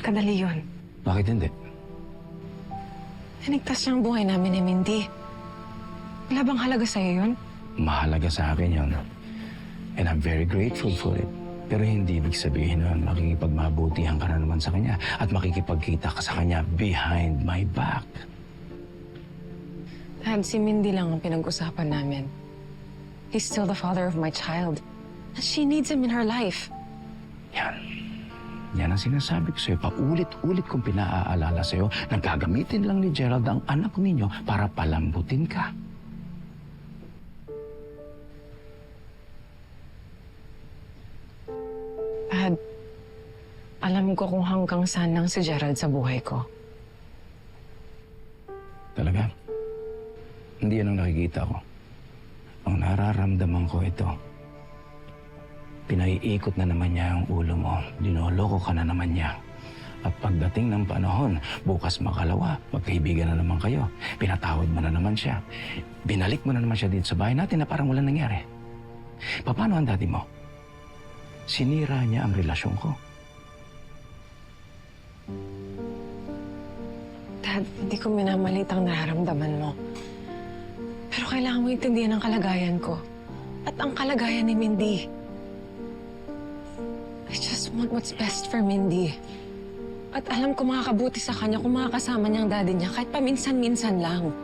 kadali yun. Bakit hindi? Tinigtas niya ang buhay namin ni Mindy. Wala bang halaga sa'yo yun? Mahalaga sa akin yun. And I'm very grateful for it. Pero hindi ibig sabihin nun makikipagmabutihan ka na naman sa kanya at makikipagkita ka sa kanya behind my back. Dad, si Mindy lang ang pinag-usapan namin. He's still the father of my child. And she needs him in her life. Yan. Yan ang sinasabi ko sa'yo. Paulit-ulit kong pinaaalala sa'yo na gagamitin lang ni Gerald ang anak ninyo para palambutin ka. Dad, alam ko kung hanggang saan lang si Gerald sa buhay ko. Talaga? Hindi yan ang nakikita ko. Ang nararamdaman ko ito. Pinaiikot na naman niya ang ulo mo. Dinoloko ka na naman niya. At pagdating ng panahon, bukas makalawa, magkaibigan na naman kayo. Pinatawad mo na naman siya. Binalik mo na naman siya dito sa bahay natin na parang walang nangyari. Paano ang daddy mo? Sinira niya ang relasyon ko. Dad, hindi ko minamalit ang nararamdaman mo. Pero kailangan mo intindihan ang kalagayan ko. At ang kalagayan ni Mindy. I just want what's best for Mindy. At alam ko makakabuti sa kanya kung makakasama niya ang daddy niya kahit paminsan-minsan lang.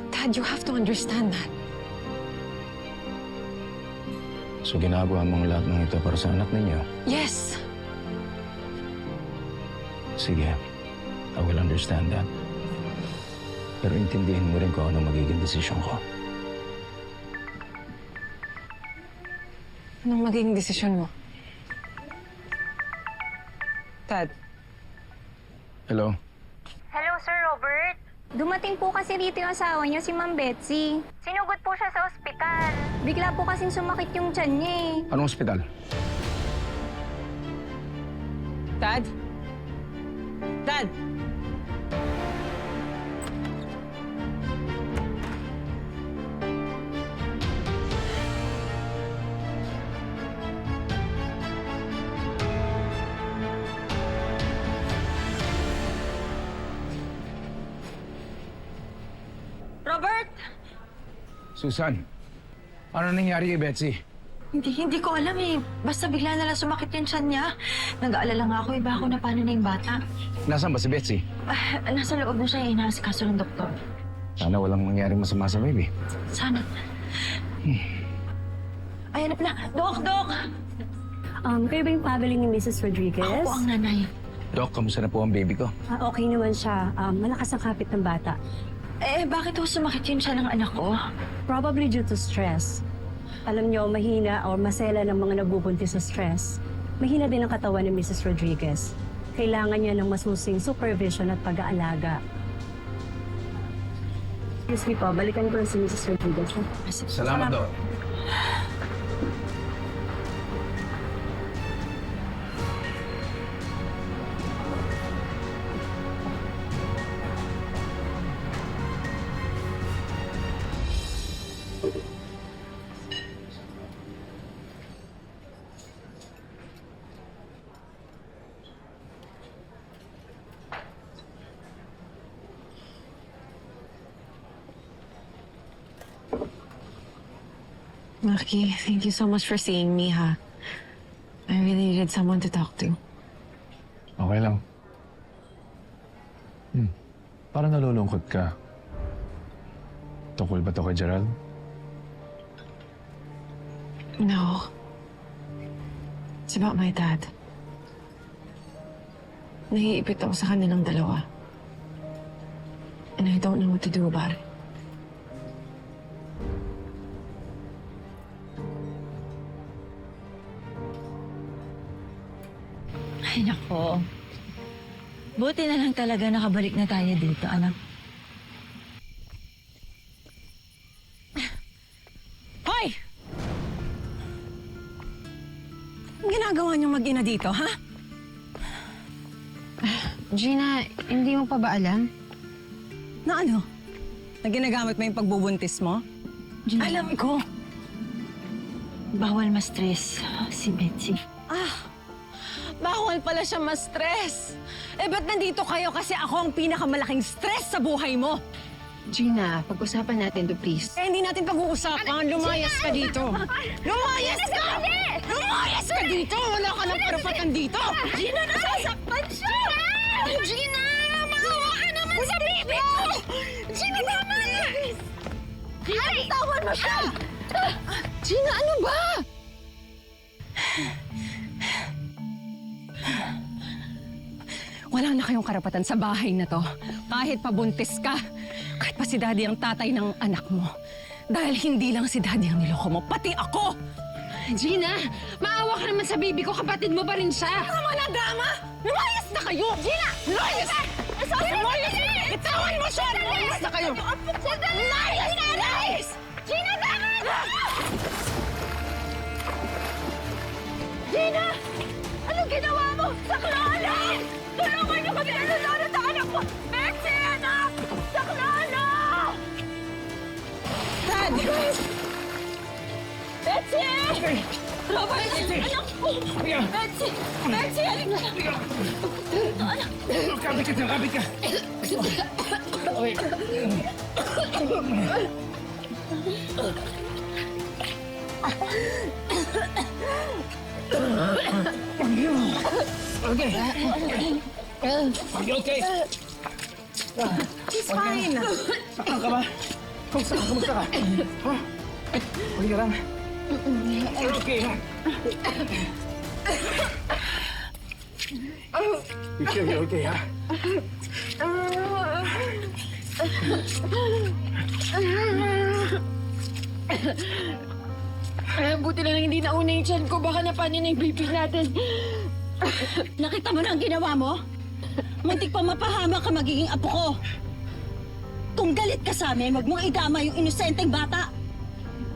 Dad, you have to understand that. So ginagawa mong lahat ng ito para sa anak ninyo? Yes! Sige, I will understand that. Pero intindihin mo rin kung ano magiging desisyon ko. Anong magiging desisyon mo? Dad. Hello? Hello, Sir Robert. Dumating po kasi rito yung asawa niya, si Ma'am Betsy. Sinugod po siya sa ospital. Bigla po kasing sumakit yung tiyan niya eh. Anong ospital? Dad? Dad! Robert! Susan, ano nangyari kay Betsy? Hindi ko alam eh. Basta bigla na lang sumakit yung tiyan niya. Nag-aalala nga ako, iba ako na paano na yung bata. Nasaan ba si Betsy? Nasa loob na siya, inaasikaso ng doktor. Sana walang mangyaring masama sa baby. Sana. Ay, hanap na. Dok! Kayo ba yung family ni Mrs. Rodriguez? Ako po ang nanay. Doc, kamusta na po ang baby ko? Okay naman siya. Malakas ang kapit ng bata. Bakit ho sumakit yung tiyan ng anak ko? Probably due to stress. Alam niyo, mahina o masela ng mga nabubuntis sa stress. Mahina din ang katawan ni Mrs. Rodriguez. Kailangan niya ng masusing supervision at pag-aalaga. Excuse me po, balikan ko lang si Mrs. Rodriguez. Salamat, Doc. Maki, thank you so much for seeing me, ha? I really needed someone to talk to. Okay lang. Parang nalulungkot ka. Tungkol ba to kay Gerald? No. It's about my dad. Naiipit ako sa kanilang dalawa. And I don't know what to do about it. Ay, nako. Buti na lang talaga nakabalik na tayo dito, anak. Hoy! Anong ginagawa niyong mag-ina dito, ha? Gina, hindi mo pa ba alam? Na ano? Na ginagamit mo yung pagbubuntis mo? Gina, Alam ko. bawal ma-stress si Betsy. Bawal bawal pala siya ma-stress. Eh, ba't nandito kayo? Kasi ako ang pinakamalaking stress sa buhay mo. Gina, pag-usapan natin to, please. Eh, hindi natin pag-uusapan. Lumayas ka dito. Lumayas ka! Lumayas ka dito! Wala ka ng karapatan dito! Gina, nasasaktan siya! Gina! Maawa ka naman sa baby ko! Gina, tama na! Gina, bitawan mo siya! Gina, ano ba? Wala na kayong karapatan sa bahay na to. Kahit pabuntis ka, kahit pa si Daddy ang tatay ng anak mo. Dahil hindi lang si Daddy ang niloko mo, pati ako! Gina, maawa ka naman sa baby ko. Kapatid mo pa rin siya. Tama na, drama! Lumayas na kayo! Gina! Lumayas! Lumayas! Bitawan mo siya! Lumayas na kayo! Lumayas na! Lumayas! Gina, tama na! Gina! Anong ginawa mo? Saklanan! Tulungan niyo kami! Ano na sa anak ko? Betsy, anak! Saklanan! Dad! Betsy! Robert! Anak ko! Betsy! Betsy! Halika! Kapit ka! Kapit ka! Okay. Okay. He's fine! Saan ka ba? Kamusta ka? Ha? Okay ka lang? Okay. You sure you're okay, ha? Buti lang hindi nauna yung tiyan ko. Baka napanin na yung baby natin. Nakita mo na ang ginawa mo? Muntik pa mapahama ka magiging apo ko. Kung galit ka sa amin, wag mong idama yung inosenteng bata.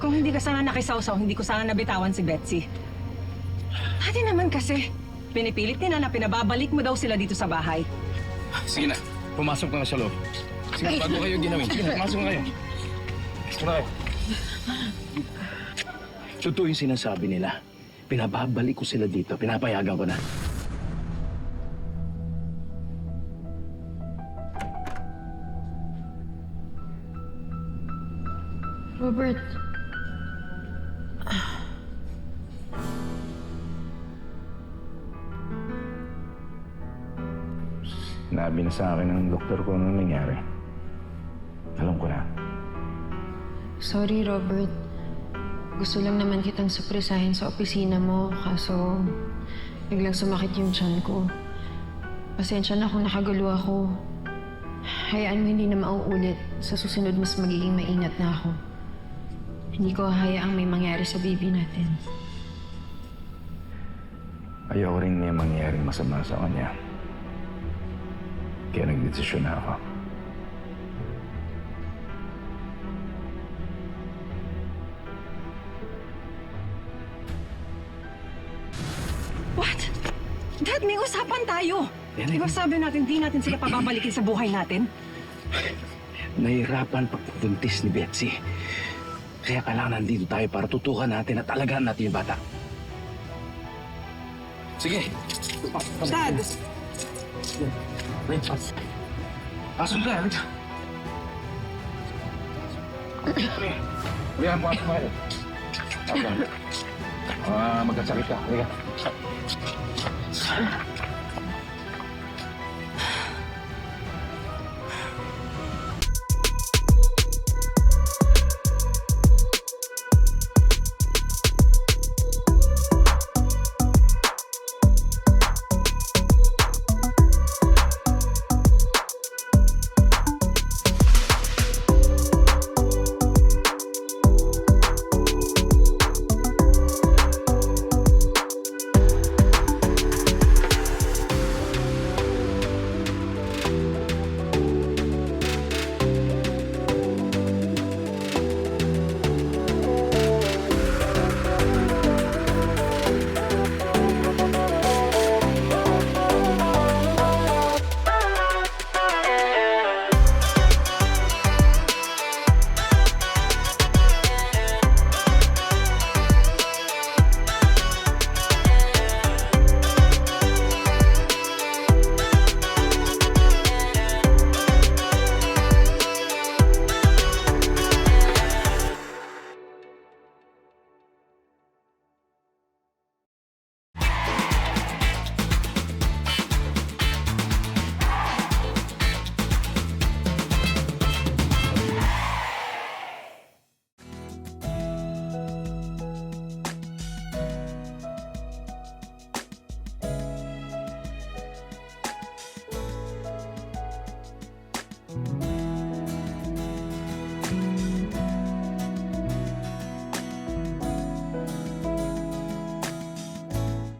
Kung hindi ka sana nakisawsaw, hindi ko sana nabitawan si Betsy. Dati naman kasi, pinipilit nila na pinababalik mo daw sila dito sa bahay. Sige na. Pumasok ka na sa loob. Sige, bago kayo ginawin. Sige na, pumasok na kayo. Pumasok na kayo. Totoo yung sinasabi nila. Pinababalik ko sila dito. Pinapayagan ko na. Robert, Nabi na sa akin ng doktor ko ano nangyari. Alam ko na. sorry Robert. Gusto lang naman kitang supresahin sa opisina mo, kaso biglang sumakit yung tiyan ko. Pasensya na kung nakagulo ako. Hayaan mo hindi na mauulit. Sa susunod mas magiging maingat na ako. Hindi ko hayaang may mangyari sa baby natin. Ayoko rin may mangyaring masama sa kanya. Kaya nagdesisyon na ako. What? Dad, may usapan tayo. Yan, Di ba sabi natin, di natin sila pababalikin sa buhay natin? Nahirapan pagpubuntis ni Betsy. Kaya kailangan nandito tayo para tutukan natin at alagaan natin yung bata. Sige. Dad! Pasok ka. Halika, pasok ka. Magkasakit ka. Halika.